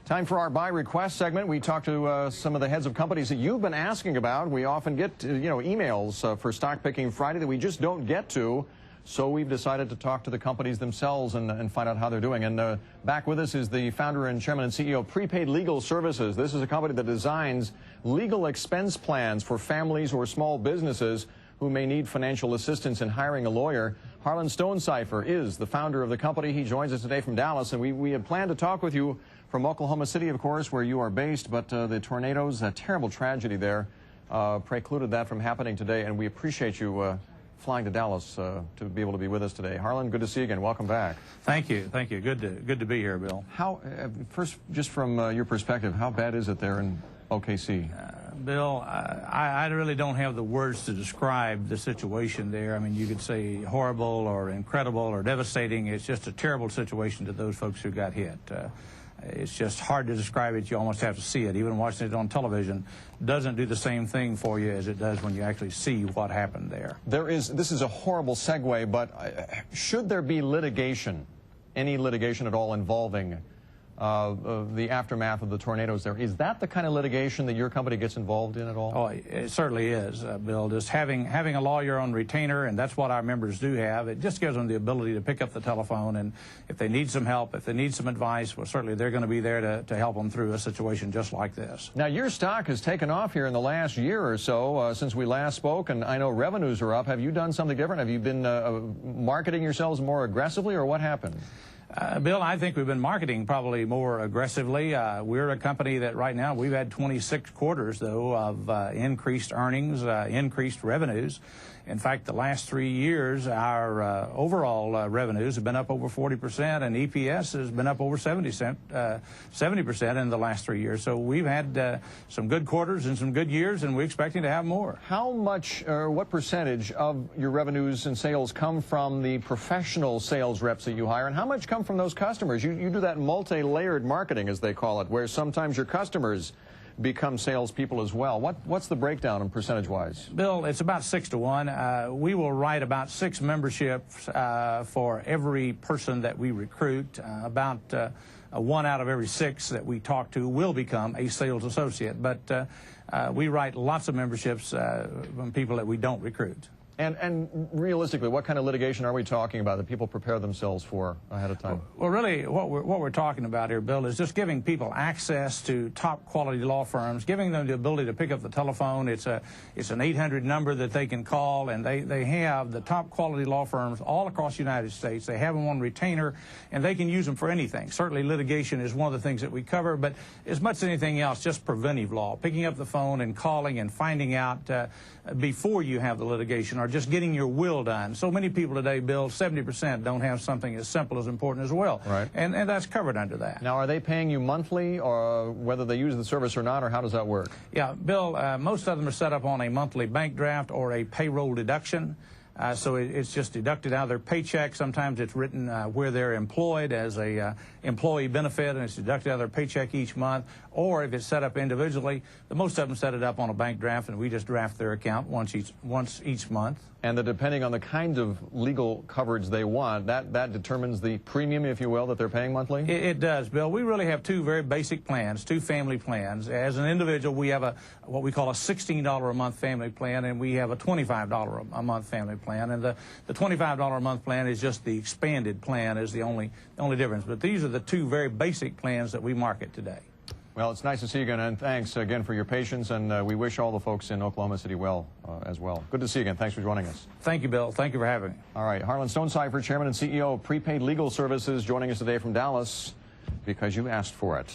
Time for our Buy Request segment. We talk to some of the heads of companies that you've been asking about. We often get emails for Stock Picking Friday that we just don't get to. So we've decided to talk to the companies themselves and find out how they're doing. And back with us is the founder and chairman and CEO of Pre-Paid Legal Services. This is a company that designs legal expense plans for families or small businesses who may need financial assistance in hiring a lawyer. Harlan Stonecipher is the founder of the company. He joins us today from Dallas, and we had planned to talk with you from Oklahoma City, of course, where you are based, but the tornadoes, a terrible tragedy there, precluded that from happening today, and we appreciate you flying to Dallas to be able to be with us today. Harlan, good to see you again. Welcome back. Thank you. Thank you. Good to be here, Bill. How, first, just from your perspective, how bad is it there in OKC? Bill, I really don't have the words to describe the situation there. I mean, you could say horrible or incredible or devastating. It's just a terrible situation to those folks who got hit. It's just hard to describe it. You almost have to see it. Even watching it on television doesn't do the same thing for you as it does when you actually see what happened there. This is a horrible segue, but should there be litigation, any litigation at all involving the aftermath of the tornadoes there, is that the kind of litigation that your company gets involved in at all? Oh, it certainly is, Bill. Just having a lawyer on retainer, and that's what our members do have, it just gives them the ability to pick up the telephone, and if they need some help, if they need some advice, well, certainly they're going to be there to help them through a situation just like this. Now, your stock has taken off here in the last year or so since we last spoke, and I know revenues are up. Have you done something different? Have you been marketing yourselves more aggressively, or what happened? Bill, I think we've been marketing probably more aggressively. We're a company that right now we've had 26 quarters, though, of increased earnings, increased revenues. In fact, the last 3 years, our overall revenues have been up over 40%, and EPS has been up over 70% in the last 3 years. So we've had some good quarters and some good years, and we're expecting to have more. How much, or what percentage of your revenues and sales come from the professional sales reps that you hire, and how much come from those customers? You do that multi-layered marketing, as they call it, where sometimes your customers become salespeople as well. What's the breakdown in percentage-wise? Bill, it's about 6 to 1. We will write about 6 memberships for every person that we recruit. About 1 out of every 6 that we talk to will become a sales associate. But we write lots of memberships from people that we don't recruit. And realistically, what kind of litigation are we talking about that people prepare themselves for ahead of time? Well, really, what we're talking about here, Bill, is just giving people access to top-quality law firms, giving them the ability to pick up the telephone. It's an 800 number that they can call, and they have the top-quality law firms all across the United States. They have them on retainer, and they can use them for anything. Certainly, litigation is one of the things that we cover, but as much as anything else, just preventive law, picking up the phone and calling and finding out before you have the litigation, or just getting your will done. So many people today, Bill, 70% don't have something as simple as important as will. Right. And that's covered under that. Now, are they paying you monthly, or whether they use the service or not, or how does that work? Yeah, Bill, most of them are set up on a monthly bank draft or a payroll deduction. So it's just deducted out of their paycheck. Sometimes it's written where they're employed as a employee benefit, and it's deducted out of their paycheck each month. Or if it's set up individually, most of them set it up on a bank draft, and we just draft their account once each month. And depending on the kind of legal coverage they want, that determines the premium, if you will, that they're paying monthly? It does, Bill. We really have 2 very basic plans, 2 family plans. As an individual, we have what we call a $16 a month family plan, and we have a $25 a month family plan. And the $25 a month plan is just the expanded plan, is the only difference. But these are the 2 very basic plans that we market today. Well, it's nice to see you again, and thanks again for your patience, and we wish all the folks in Oklahoma City well as well. Good to see you again. Thanks for joining us. Thank you, Bill. Thank you for having me. All right. Harlan Stonecipher, Chairman and CEO of Pre-Paid Legal Services, joining us today from Dallas because you asked for it.